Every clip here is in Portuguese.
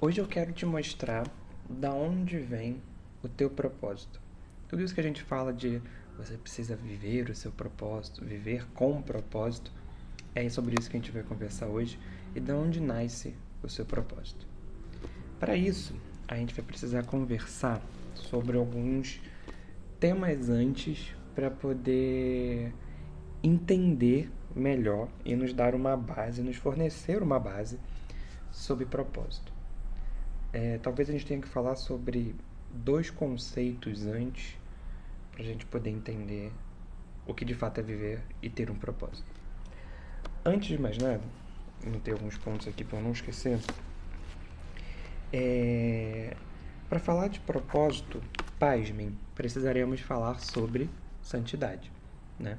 Hoje eu quero te mostrar da onde vem o teu propósito. Tudo isso que a gente fala de você precisa viver o seu propósito, viver com propósito, é sobre isso que a gente vai conversar hoje e da onde nasce o seu propósito. Para isso, a gente vai precisar conversar sobre alguns temas antes para poder entender melhor e nos dar uma base, nos fornecer uma base sobre propósito. Talvez a gente tenha que falar sobre dois conceitos antes para a gente poder entender o que de fato é viver e ter um propósito. Antes de mais nada, vou ter alguns pontos aqui para eu não esquecer. Para falar de propósito, pasmem, precisaremos falar sobre santidade, né?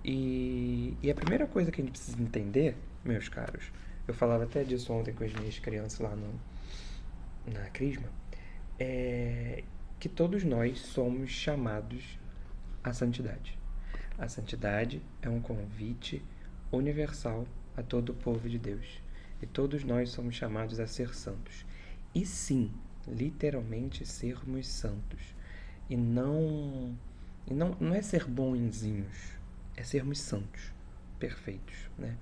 E a primeira coisa que a gente precisa entender, meus caros, eu falava até disso ontem com as minhas crianças lá na Crisma, é que todos nós somos chamados à santidade. A santidade é um convite universal a todo o povo de Deus. E todos nós somos chamados a ser santos. E sim, literalmente sermos santos. E não é ser bonzinhos, é sermos santos, perfeitos, né?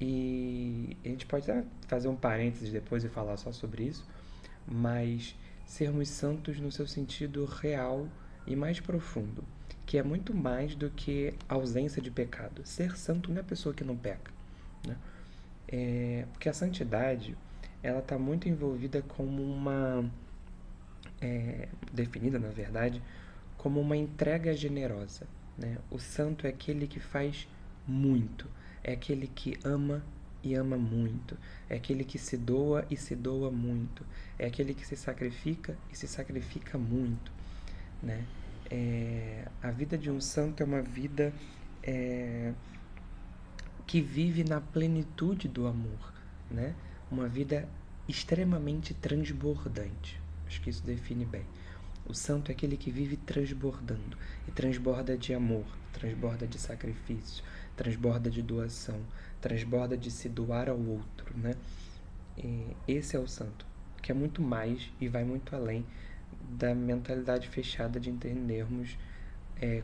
E a gente pode até fazer um parênteses depois e falar só sobre isso, mas sermos santos no seu sentido real e mais profundo, que é muito mais do que ausência de pecado. Ser santo não é a pessoa que não peca, né? Porque a santidade, ela está muito envolvida como definida, na verdade, como uma entrega generosa, né? O santo é aquele que faz muito, é aquele que ama e ama muito, é aquele que se doa e se doa muito, é aquele que se sacrifica e se sacrifica muito, né? A vida de um santo é uma vida é, que vive na plenitude do amor, né? Uma vida extremamente transbordante. Acho que isso define bem. O santo é aquele que vive transbordando, e transborda de amor, transborda de sacrifício, transborda de doação, transborda de se doar ao outro, né? E esse é o santo, que é muito mais e vai muito além da mentalidade fechada de entendermos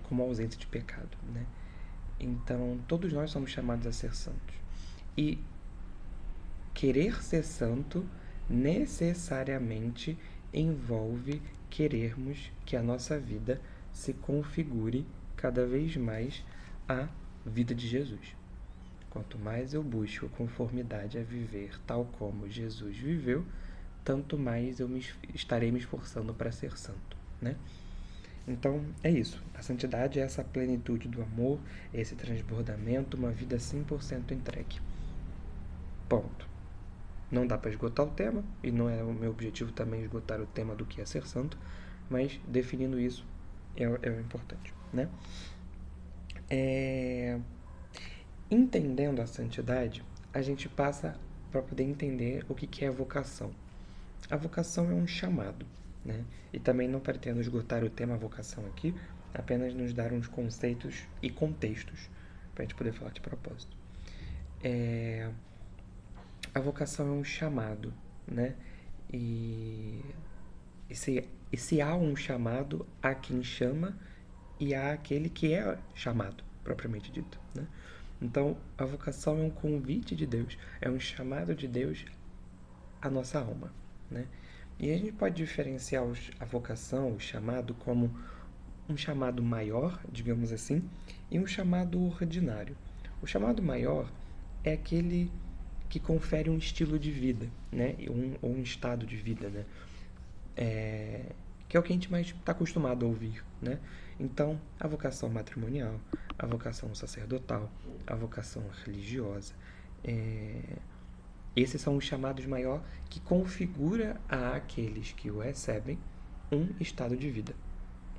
como ausência de pecado, né? Então, todos nós somos chamados a ser santos. E querer ser santo necessariamente envolve querermos que a nossa vida se configure cada vez mais à vida de Jesus. Quanto mais eu busco conformidade a viver tal como Jesus viveu, tanto mais eu estarei me esforçando para ser santo, né? Então, é isso. A santidade é essa plenitude do amor, esse transbordamento, uma vida 100% entregue. Ponto. Não dá para esgotar o tema, e não é o meu objetivo também esgotar o tema do que é ser santo, mas definindo isso é o importante, né? Entendendo a santidade, a gente passa para poder entender o que é a vocação. A vocação é um chamado, né? E também não pretendo esgotar o tema vocação aqui, apenas nos dar uns conceitos e contextos para a gente poder falar de propósito. A vocação é um chamado, né? E, e se há um chamado, há quem chama e há aquele que é chamado, propriamente dito, né? Então, a vocação é um convite de Deus, é um chamado de Deus à nossa alma, né? E a gente pode diferenciar a vocação, o chamado, como um chamado maior, digamos assim, e um chamado ordinário. O chamado maior é aquele que confere um estilo de vida, né? Ou um estado de vida, né? Que é o que a gente mais está acostumado a ouvir, né? Então, a vocação matrimonial, a vocação sacerdotal, a vocação religiosa, esses são os chamados maior que configura a aqueles que o recebem um estado de vida,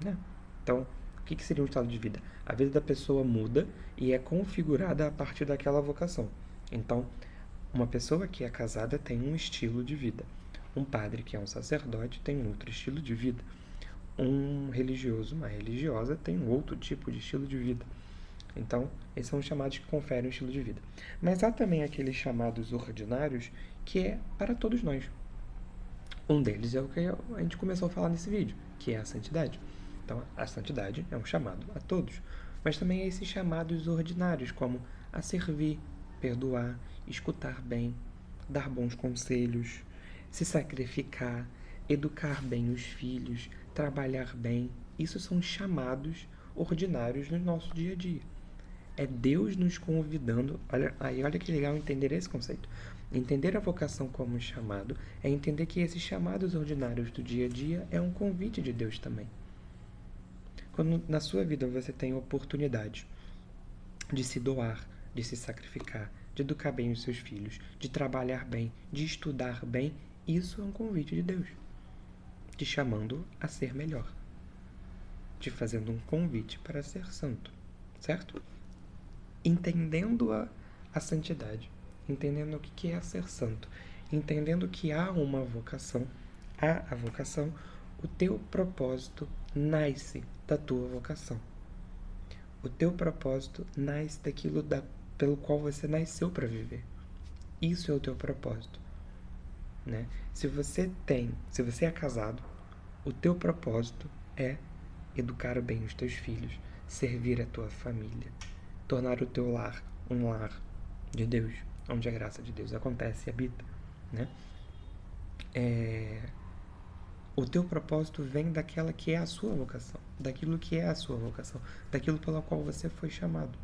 né? Então, o que seria um estado de vida? A vida da pessoa muda e é configurada a partir daquela vocação. Então, uma pessoa que é casada tem um estilo de vida. Um padre que é um sacerdote tem um outro estilo de vida. Um religioso, uma religiosa, tem um outro tipo de estilo de vida. Então, esses são os chamados que conferem um estilo de vida. Mas há também aqueles chamados ordinários que é para todos nós. Um deles é o que a gente começou a falar nesse vídeo, que é a santidade. Então, a santidade é um chamado a todos, mas também a esses chamados ordinários, como a servir, perdoar, escutar bem, dar bons conselhos, se sacrificar, educar bem os filhos, trabalhar bem. Isso são chamados ordinários no nosso dia a dia. É Deus nos convidando. Olha que legal entender esse conceito. Entender a vocação como um chamado é entender que esses chamados ordinários do dia a dia é um convite de Deus também. Quando na sua vida você tem a oportunidade de se doar, de se sacrificar, de educar bem os seus filhos, de trabalhar bem, de estudar bem, isso é um convite de Deus, te chamando a ser melhor, te fazendo um convite para ser santo, certo? Entendendo a santidade, entendendo o que é ser santo, entendendo que há uma vocação, há a vocação, o teu propósito nasce da tua vocação. O teu propósito nasce daquilo pelo qual você nasceu para viver. Isso é o teu propósito, né? Se você é casado, o teu propósito é educar bem os teus filhos, servir a tua família, tornar o teu lar um lar de Deus, onde a graça de Deus acontece e habita, né? O teu propósito vem daquela que é a sua vocação, daquilo que é a sua vocação, daquilo pela qual você foi chamado.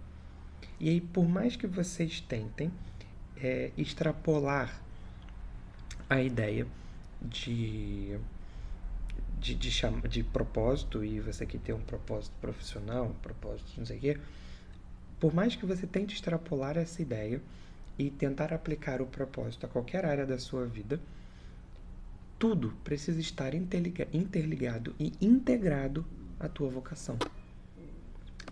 E aí, por mais que vocês tentem extrapolar a ideia de propósito, e você que tem um propósito profissional, um propósito não sei o quê, por mais que você tente extrapolar essa ideia e tentar aplicar o propósito a qualquer área da sua vida, tudo precisa estar interligado e integrado à tua vocação.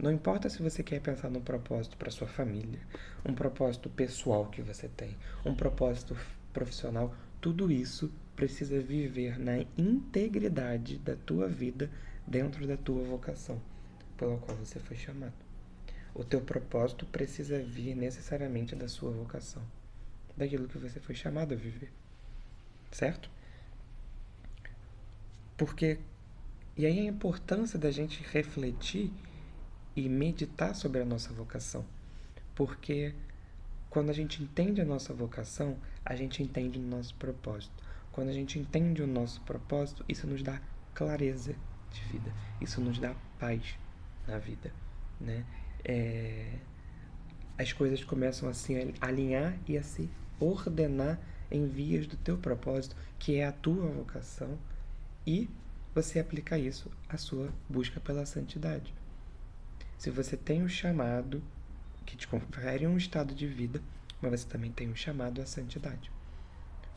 Não importa se você quer pensar num propósito para sua família, um propósito pessoal que você tem, um propósito profissional, tudo isso precisa viver na integridade da tua vida dentro da tua vocação, pela qual você foi chamado. O teu propósito precisa vir necessariamente da sua vocação, daquilo que você foi chamado a viver, certo? E aí a importância da gente refletir e meditar sobre a nossa vocação. Porque quando a gente entende a nossa vocação, a gente entende o nosso propósito. Quando a gente entende o nosso propósito, isso nos dá clareza de vida. Isso nos dá paz na vida, né? As coisas começam a se alinhar e a se ordenar em vias do teu propósito, que é a tua vocação, e você aplica isso à sua busca pela santidade. Se você tem um chamado que te confere um estado de vida, mas você também tem um chamado à santidade.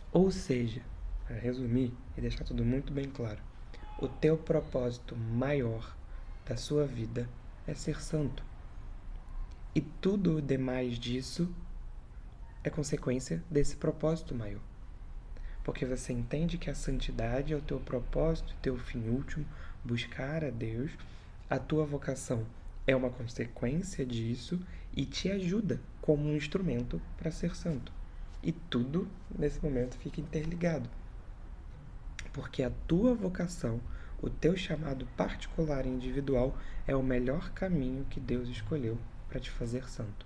Ou seja, para resumir e deixar tudo muito bem claro, o teu propósito maior da sua vida é ser santo. E tudo o demais disso é consequência desse propósito maior. Porque você entende que a santidade é o teu propósito, teu fim último, buscar a Deus. A tua vocação é uma consequência disso e te ajuda como um instrumento para ser santo. E tudo, nesse momento, fica interligado. Porque a tua vocação, o teu chamado particular e individual, é o melhor caminho que Deus escolheu para te fazer santo.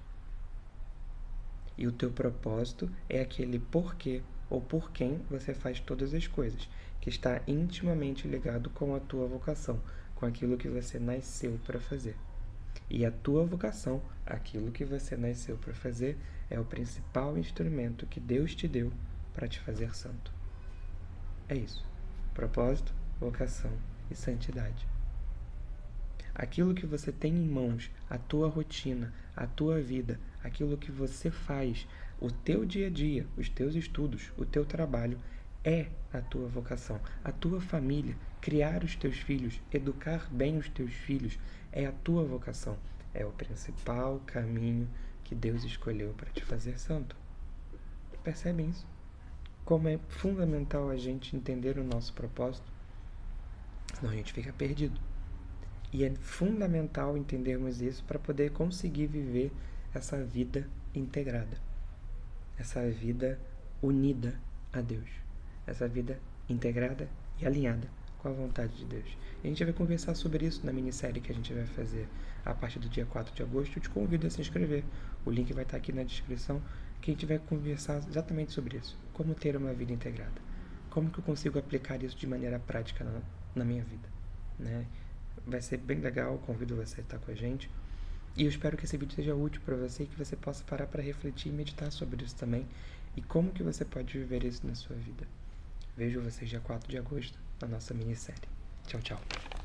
E o teu propósito é aquele porquê ou por quem você faz todas as coisas, que está intimamente ligado com a tua vocação, com aquilo que você nasceu para fazer. E a tua vocação, aquilo que você nasceu para fazer, é o principal instrumento que Deus te deu para te fazer santo. É isso. Propósito, vocação e santidade. Aquilo que você tem em mãos, a tua rotina, a tua vida, aquilo que você faz, o teu dia a dia, os teus estudos, o teu trabalho, é a tua vocação. A tua família, criar os teus filhos, educar bem os teus filhos, é a tua vocação. É o principal caminho que Deus escolheu para te fazer santo. Percebem isso? Como é fundamental a gente entender o nosso propósito, senão a gente fica perdido. E é fundamental entendermos isso para poder conseguir viver essa vida integrada, essa vida unida a Deus, essa vida integrada e alinhada com a vontade de Deus. E a gente vai conversar sobre isso na minissérie que a gente vai fazer a partir do dia 4 de agosto. Eu te convido a se inscrever. O link vai estar aqui na descrição, que a gente vai conversar exatamente sobre isso. Como ter uma vida integrada. Como que eu consigo aplicar isso de maneira prática na minha vida, né? Vai ser bem legal, convido você a estar com a gente. E eu espero que esse vídeo seja útil para você e que você possa parar para refletir e meditar sobre isso também. E como que você pode viver isso na sua vida. Vejo vocês dia 4 de agosto na nossa minissérie. Tchau, tchau.